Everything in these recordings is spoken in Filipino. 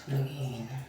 Lagi na.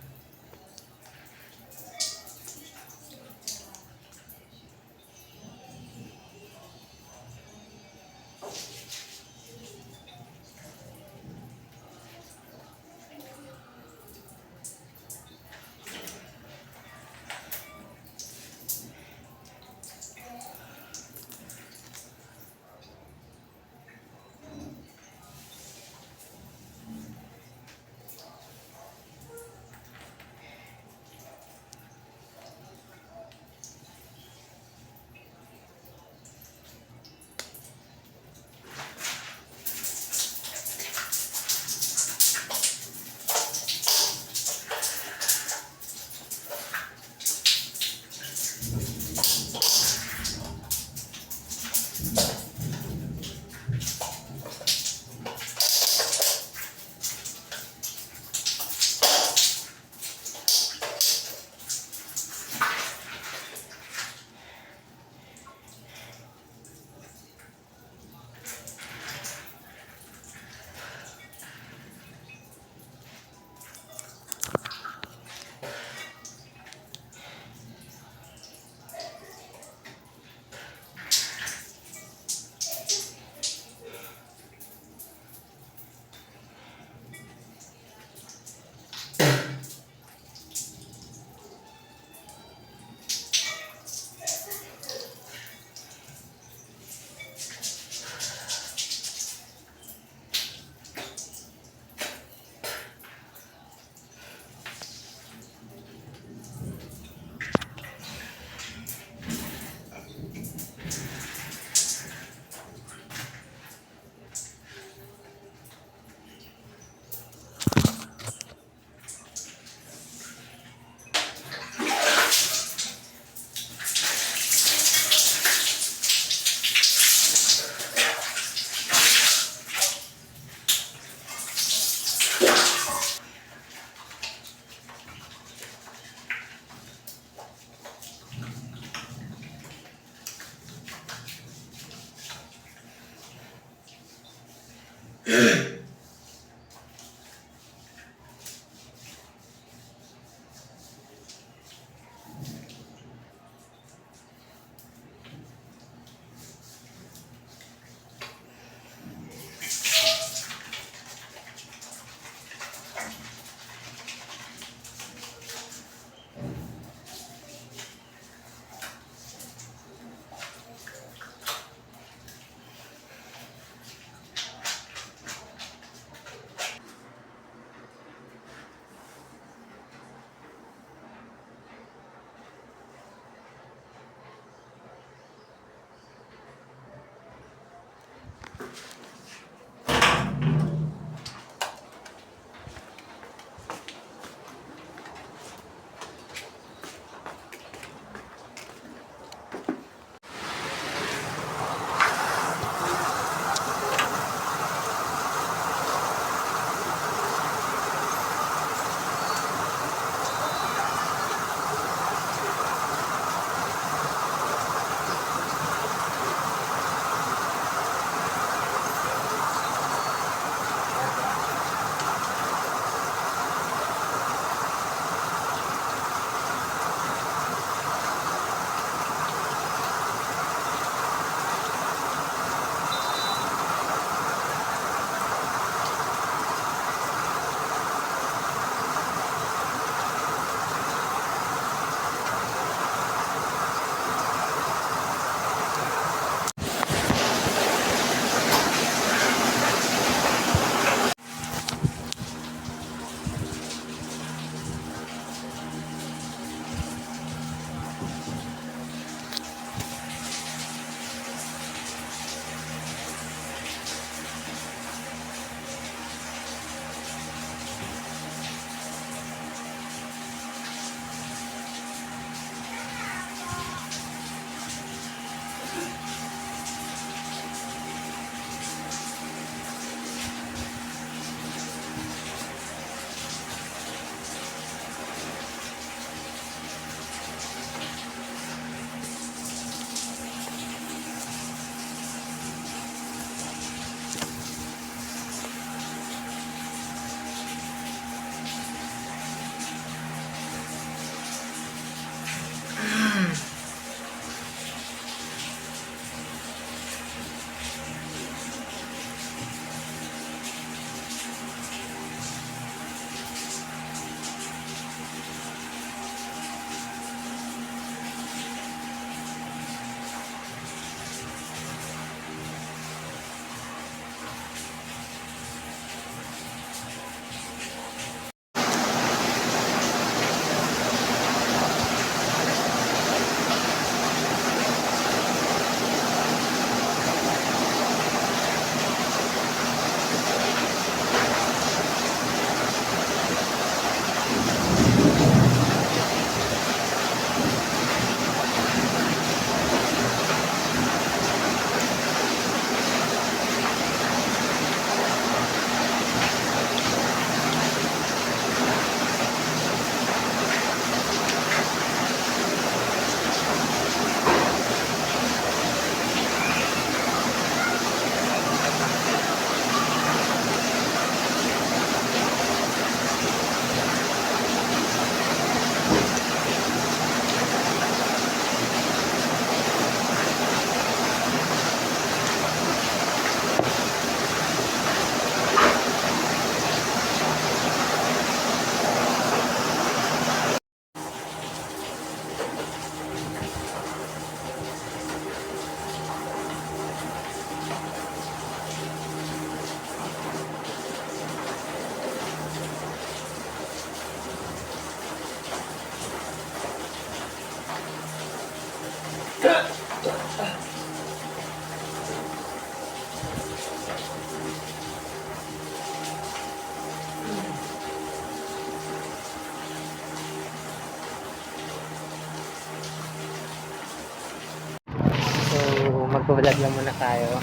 So, magbablog lang muna tayo.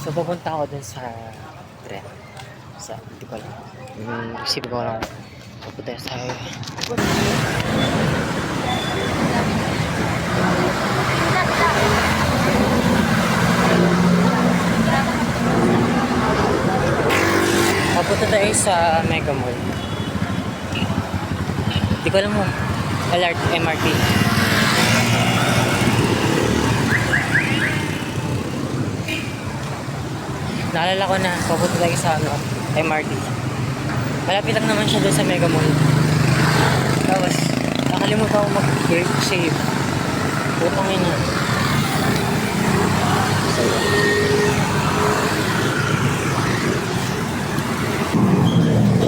So, pupunta ako dun sa tren. Hindi ko lang. Isip ko lang. Pupunta sa Papunta tayo sa Mega Mall. Hindi ko alam mo. MRT. Naalala ko na, papunta tayo sa MRT. Malapit lang naman siya doon sa Mega Mall. Tapos, nakalimutan ko mag-brake save. Putang ina. So,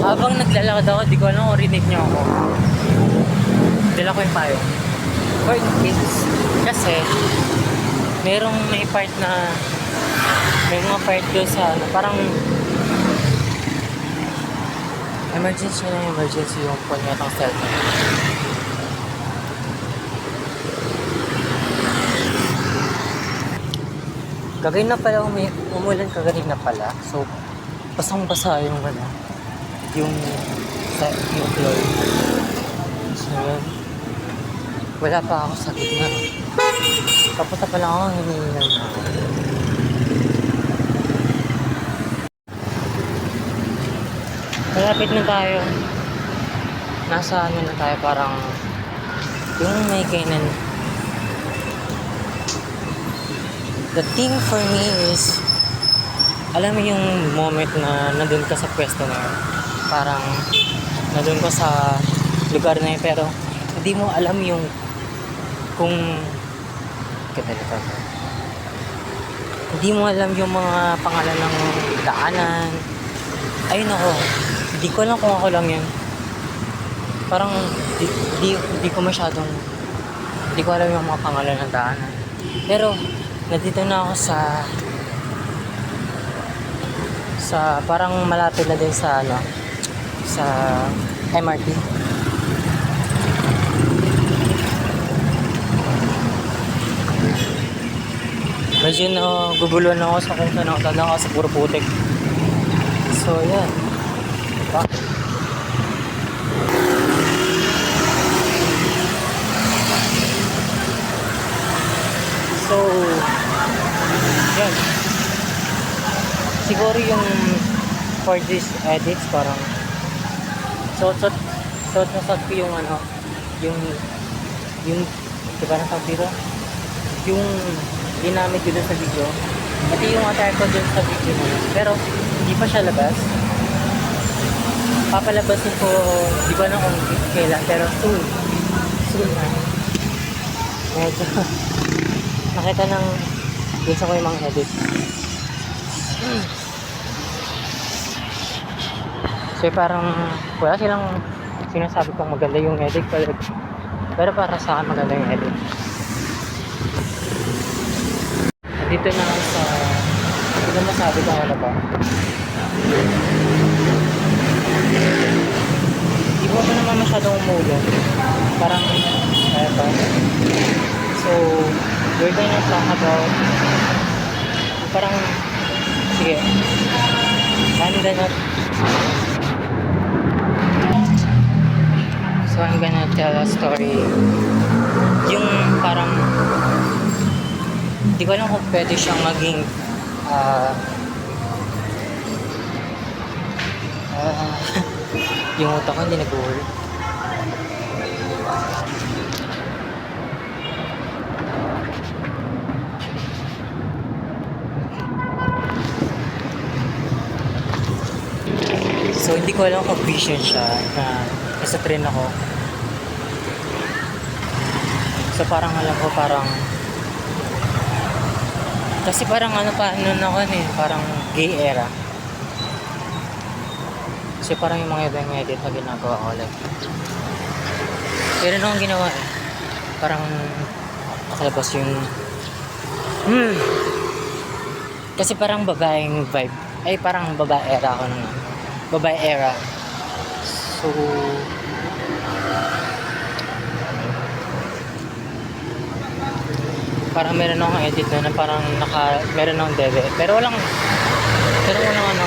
habang naglalakad ako, di ko alam kung rinig niyo ako. Dala ko yung payo. For in case, kasi, may part na may mga part doon sa parang emergency yung phone yata ang cellphone. Kagayin na pala, umulan kagayin na pala. So, basang-basa yung floor. So, yun. Wala pa ako sa gitna. Kapunta pa lang ako, hinihingal na ako. Malapit na tayo. Nasa na tayo, parang yung may kainan. The thing for me is, alam mo yung moment na nandun ka sa pwesto na yun. Parang nandun ka sa lugar na yun, pero hindi mo alam yung kung hindi mo alam yung mga pangalan ng daanan. Ayun ako, hindi ko alam kung ako lang yun. Parang di ko masyadong, hindi ko alam yung mga pangalan ng daanan. Pero nandito na ako sa parang malapit na din sa sa MRT. Medyo guguluhan ako sa kung saan ako tadang ako sa puro putik. So, yan. Diba? So, yan. Siguro yung for this edits, parang suot ko yung yung diba na tawag dito? Yung ginamit ko dun sa video. Ito yung attire ko dun sa video mo. Pero, hindi pa siya labas. Papalabasin ko, di ko alam kung kailan, pero soon na. Medyo, nakita ng gusto ko yung mga edit. So, parang, wala silang sinasabi kong maganda yung edit, pero para sa akin maganda yung edit. Dito na ako sa, hindi ko masabi kung ano ba. Hindi ko pa naman masyadong umulan. Parang, eto. So, we're gonna talk about, parang, sige, I'm gonna tell a story. Yung parang, hindi ko alam kung pwede siyang maging yung utak ko hindi nag-work. So hindi ko alam kung vision siya na nasa train ako. So parang alam ko parang kasi parang ano pa noon ako parang gay era. Kasi parang yung mga ibang edit na ginagawa ko like. Pero ano akong ginawa parang nakalabas yung Kasi parang babaeng vibe. Ay, parang babae era ako naman. Babae era. So, parang meron akong edit na parang meron akong dede. Pero walang ano.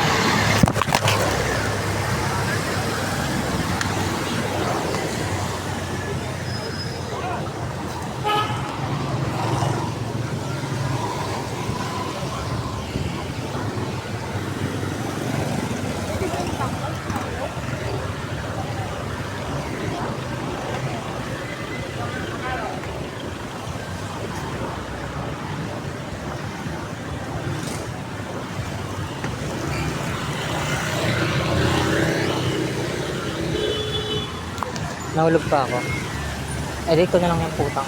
Nahulog pa ako. Edit ko na lang yung putang.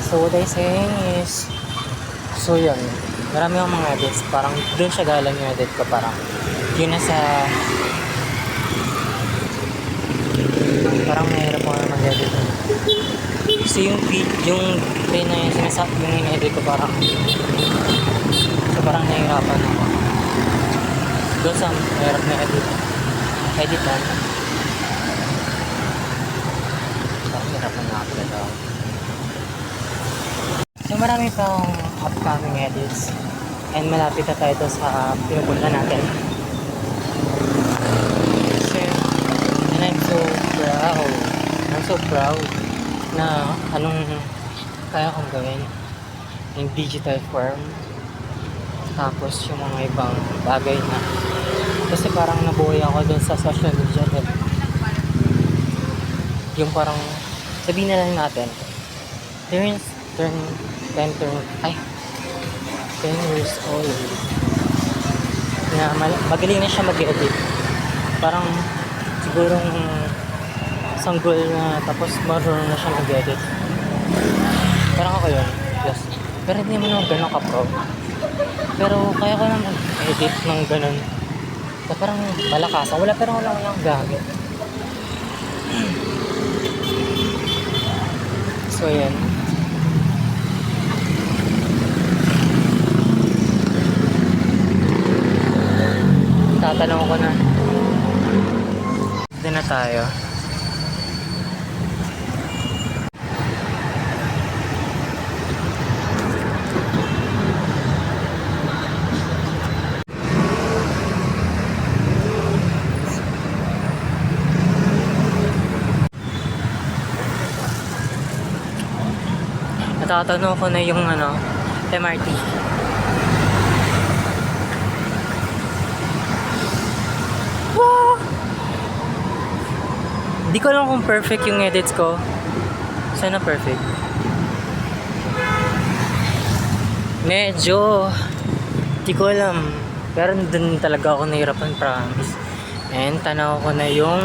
So what I saying is, so yun, marami akong mga edits, parang doon siya galang yung edit ko, parang yun na sa, parang mahirap ako na mag-edit. So yung play na yung yung in-edit ko, parang, so parang nahihirapan ako. Doon sa mahirap na editan. Parang hirapan na ako daw. So marami pang upcoming edits and malapit na tayo sa pinupunta natin. So, and I'm so proud na anong kaya kong gawin in digital form, tapos yung mga ibang bagay na kasi parang nabuhay ako dun sa social media din. Yung parang sabihin na lang natin 10 years old na magaling na siya mag-edit. Parang sigurong sanggol na tapos marunong na siya mag-edit. Parang ako yun. Yes. Pero hindi mo naman ganun ka-pro. Pero kaya ko naman edit ng ganun. So, parang malakasan. Wala lang gamit. So, yan. Tatanong ko na. Dito na tayo. Natatanong ko na yung MRT. Wow! Hindi ko alam kung perfect yung edits ko. Sana perfect. Medyo hindi ko alam. Pero dun talaga ako nahirapan, promise. And tanaw ko na yung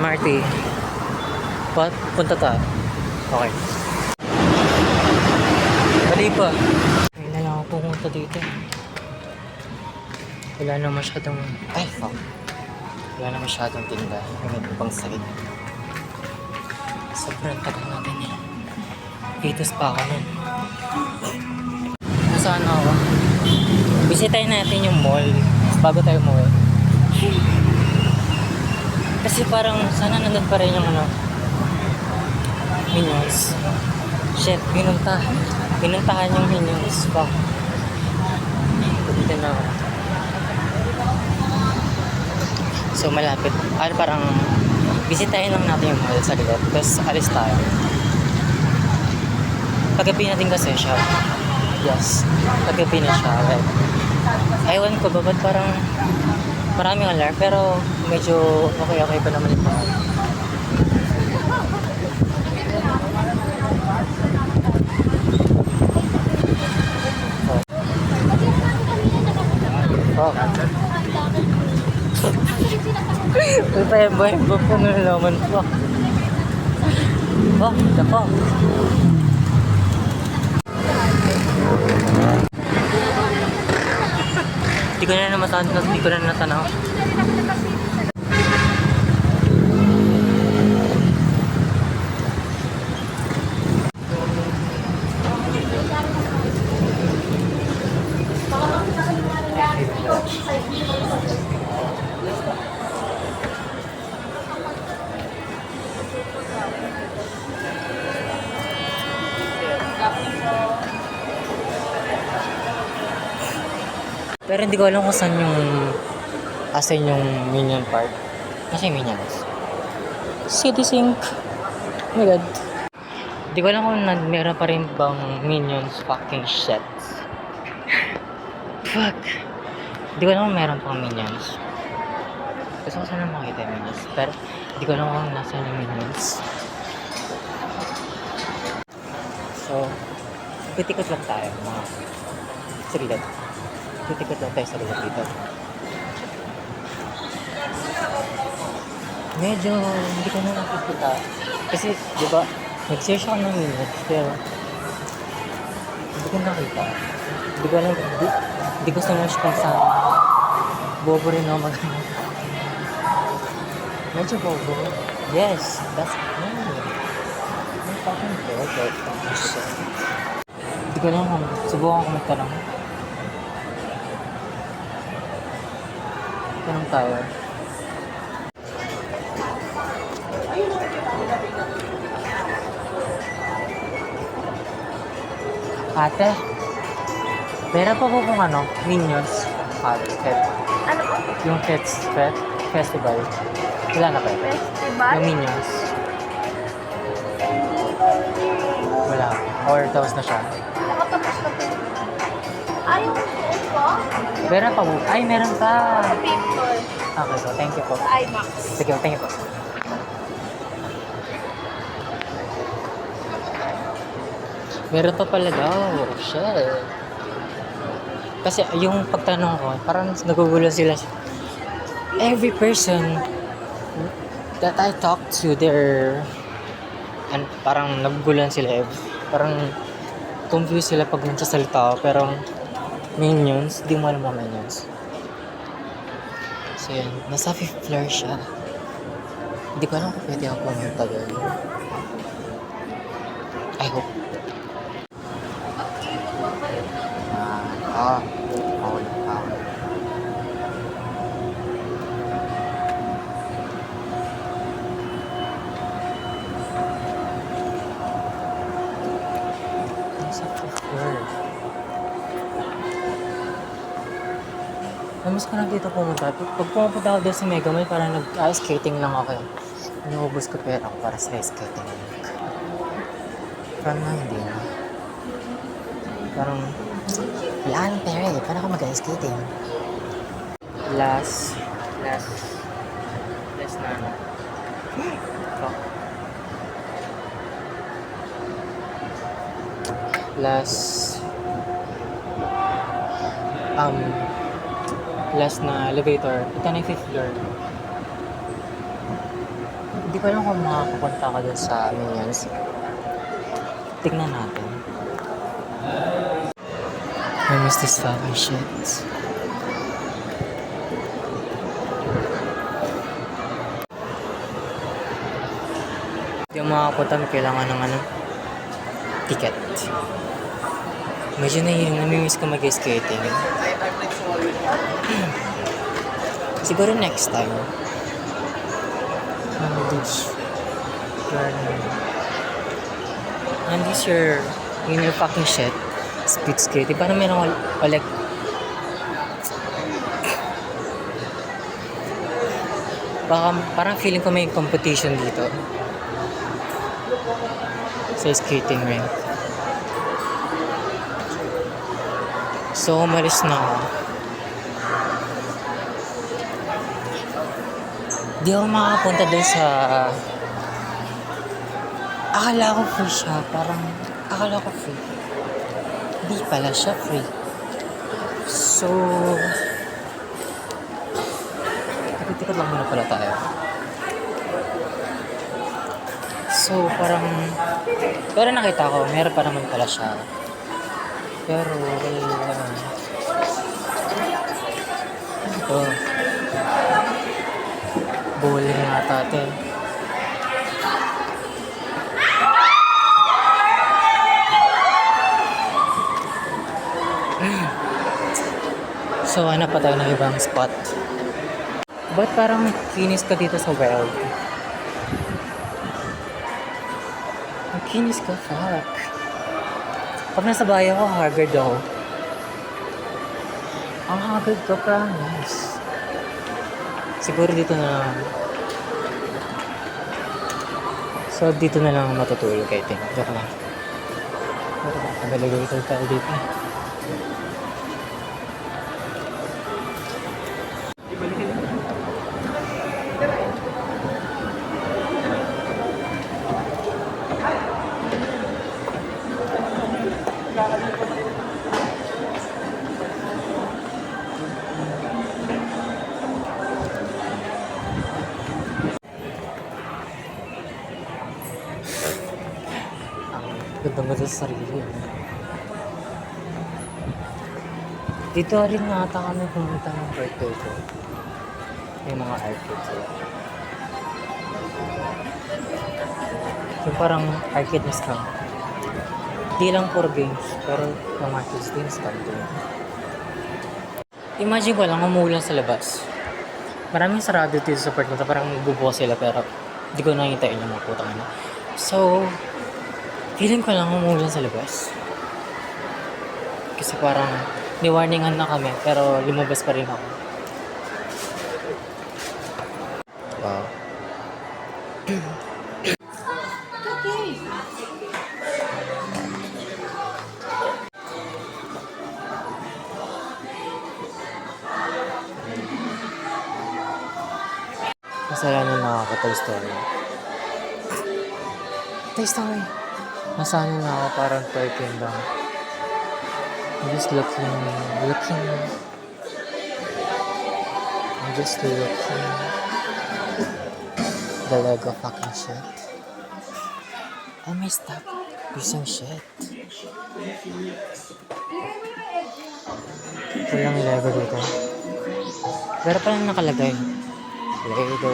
MRT. Punta ta. Okay. Bali pa. Ngayon na lang ako pumunta dito. Wala na masyadong... Ay, fuck. Wala na masyadong tinda. May ibang side. Sobrang tagal natin eh. Pitos pa ako nun. Nasaan ako? Bisitahin natin yung mall bago tayo umuwi. Kasi parang sana nandun pa rin yung Minions. Shit, pinuntahan yung Minions. Fuck. Dito na ako. So malapit. Parang bisitahin lang natin yung mall sa likod. Tapos alis tayo. Paggabi natin kasi siya. Yes. Paggabi na siya. Right? Ewan ko ba ba't parang maraming alarm pero medyo okay pa naman ito. Oh. Ito pa yung boy po nalaman po. Oh, ito po. Hindi ko na natanaw. Pero hindi ko alam kung saan yung asan yung Minion Park. Kasi Minions. City Sync. Oh my god. Hindi ko alam kung meron pa rin bang Minions fucking shit. Fuck. Hindi ko alam kung meron pang Minions. Gusto ko sana makita yung Minions. Pero hindi ko alam kung nasaan yung Minions. So, titikot lang tayo mga sarilat. Titikot lang tayo sa lugar dito. Medyo hindi ko na nakikita. Kasi, di ba, nag-search ako ng Minions, pero hindi ko nakita. Hindi ko alam, hindi ko sinerch kung saan. Bobo rin ako medyo bobo. Yes, that's me. I'm fucking bobo. Hindi ko alam kung subukan ko magtanong. Tanong tayo. Ate, meron pa po kung ano, Minions. Pet. Ano po? Yung Pet Festival. Wala na ba? Festival? Yung Minions. Wala. Or tapos na siya. Nakatapos na po. Yung suot ko? Meron pa po. Ay, meron pa. Sa Victor. Okay po. Thank you po. Sa IMAX. Sige, thank you po. Meron pa pala daw. Shit. Kasi yung pagtanong ko, parang nagugulo sila. Every person that I talk to, and parang nagugulan sila. Parang confused sila pag nagsasalita ako. Pero Minions, di mo alam mga Minions. So yun, nasa 5th floor siya. Hindi ko alam kung pwede ako pumunta doon. I hope. Paul. Nasa 5th floor. Namiss ko na dito pumunta. Pag pumunta ako doon sa Mega Mall, parang nag-ice skating lang ako. Inuubos ko pera ko para sa ice skating. Parang hindi na. Parang wala nang pera eh. Paano ako mag-ice skating? Last na ano. Fuck. Last na elevator. Ito na yung 5th floor. Hindi ko alam kung makakapunta ka doon sa Minions. Tignan natin. I miss this fucking shit. Hindi ako makakapunta, may kailangan ng ticket. Medyo namimiss ko mag-skating. Siguro next time. And this your fucking shit. Speed skating. Parang meron ulit. Parang feeling ko may competition dito. Sa skating ring. So, umalis na ako. Di ako makapunta doon sa... Akala ko free siya. Akala ko free. Di pala siya free. So... Tikot lang muna pala tayo. So, parang... Pero nakita ko, meron pa naman pala siya. Pero, ito. Bowling nga tate. So, hanap pa tayo ng ibang spot. Ba't parang kinis ka dito sa Wild? Ang kinis ka, fuck. Pag nasa bahay ako, haggard ako. Ang hagad ka, promise. Siguro dito na lang. So, dito na lang matutulog kayo. Joke lang. Nagaligaw tayo dito. Ganda-ganda sa sarili. Dito rin nata kami pumunta ng birthday ko. May mga arcade sila. Yung parang arcade na scam. Di lang for games, pero yung arcade din scam din. Imagine ko lang, umuulan sa labas. Maraming sarado dito sa part na to, parang magbubukas sila pero di ko nakitain yung mga putang ina. So, feeling ko lang umuulan sa labas. Kasi parang ni-warningan na kami pero lumabas pa rin ako. Wow. Kasalanan na ako ka Toy Story. Toy Story! Nasana na ako parang toy kingdom. I'm just looking. I'm just looking. The Lego fucking shit. I messed up using shit. Walang Lego dito. Pero palang nakalagay. Lego.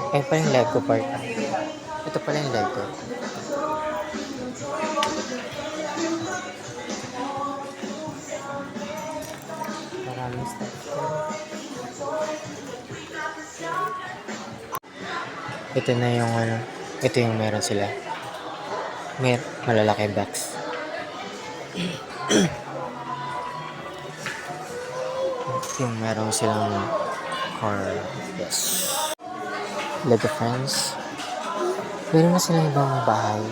Ay pa yung Lego part. Ito pala yung Lego. Maraming stuff. Ito na yung ano. Ito yung meron sila. May malalaki box. Yung meron silang car. Yes. Lego Friends. Meron na silang ibang bahay.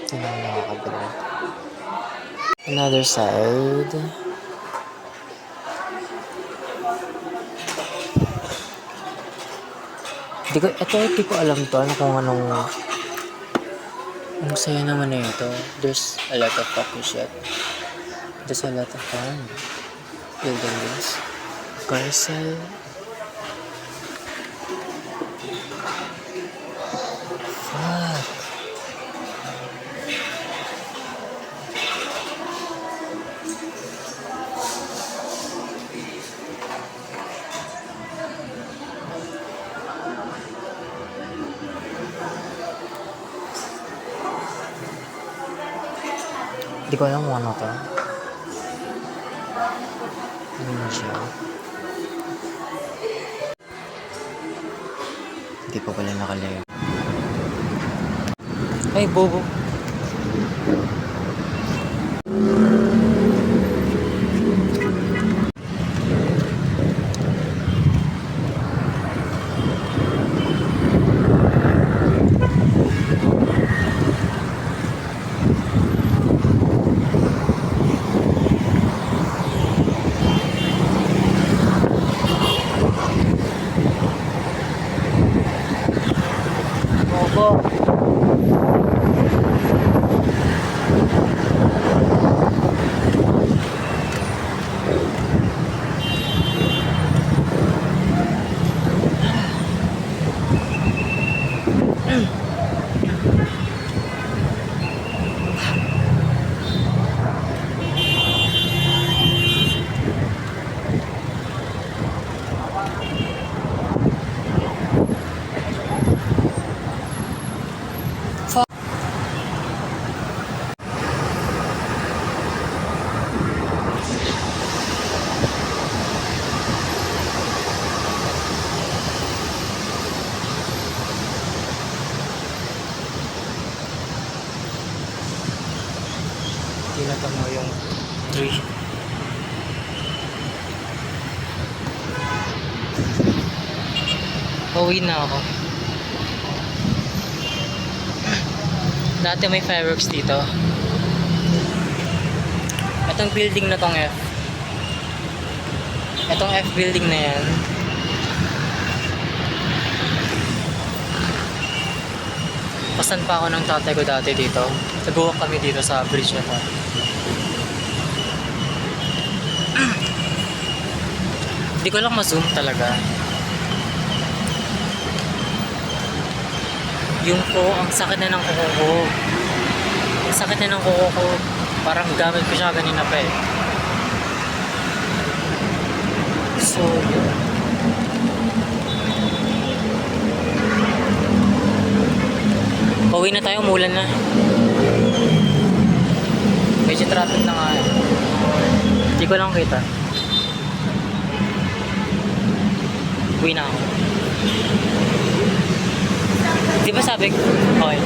Ito na yung nakakabila. Another side. Di ko alam to. Ano kung anong... Ang saya naman na ito. There's a lot of fucking shit. There's a lot of fun. Building this. Carousel. Fuck. Di ko alam kung ano to. Ano siya? Hindi pa pala nakalayo. Ay, bobo. Bobo. binata mo yung tree. Pauwi na ako. Dati may fireworks dito. Itong building na tong F. Itong F building na yan. Pasan pa ako ng tatay ko dati dito. Nag-walk kami dito sa bridge na to. Hindi ko lang ma-zoom talaga. Yung ko, ang sakit na ng kuko ko. Ang sakit na ng kuko ko. Parang gamit ko siya kanina pa eh. So, yun. Pauwi na tayo, umulan na. Medyo traffic na nga eh. Hindi ko lang kita. Uwi na ako. Di ba sabi ko? Okay.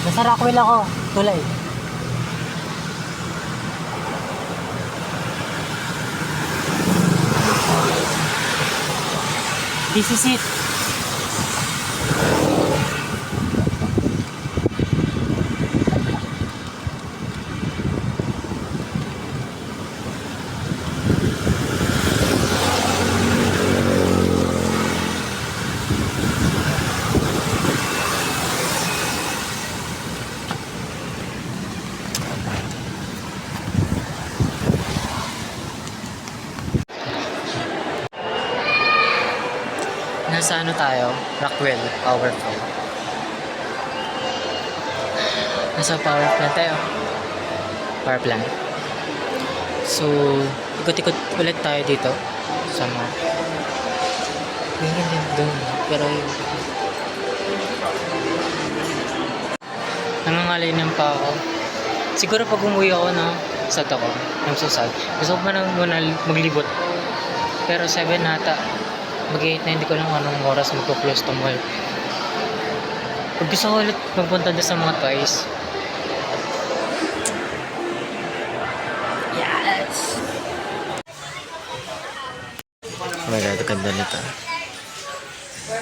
Nasa Rockwell ako, tulay. This is it. Nasa ano tayo? Rockwell Power Plant. Nasa power plant tayo. Power plant. So, ikot-ikot ulit tayo dito. Sa mga... Ganyan din doon. Pero yun. Nangangalinin pa ako. Siguro pag umuwi ako na sad ako. Yung susad. Gusto ko pa nang muna maglibot. Pero 7 nata. Mag-8 na, hindi ko lang anong oras magpo-close to mall. Pag gusto ko ulit magpunta doon sa mga toys. Yes! Oh my god, ganda nito. Like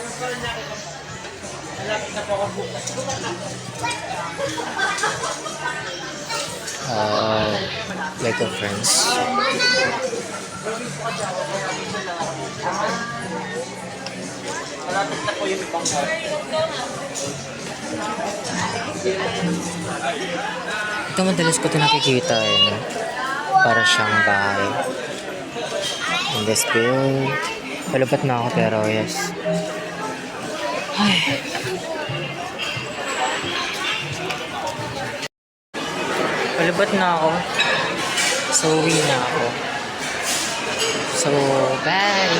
a friends. Malapit na po yung ibang Ito madalas ko ito nakikita eh, no? Para siyang bahay. In this build. Palupat na ako pero yes. Ay. Palupat na ako. So, uwi na ako. So, bye!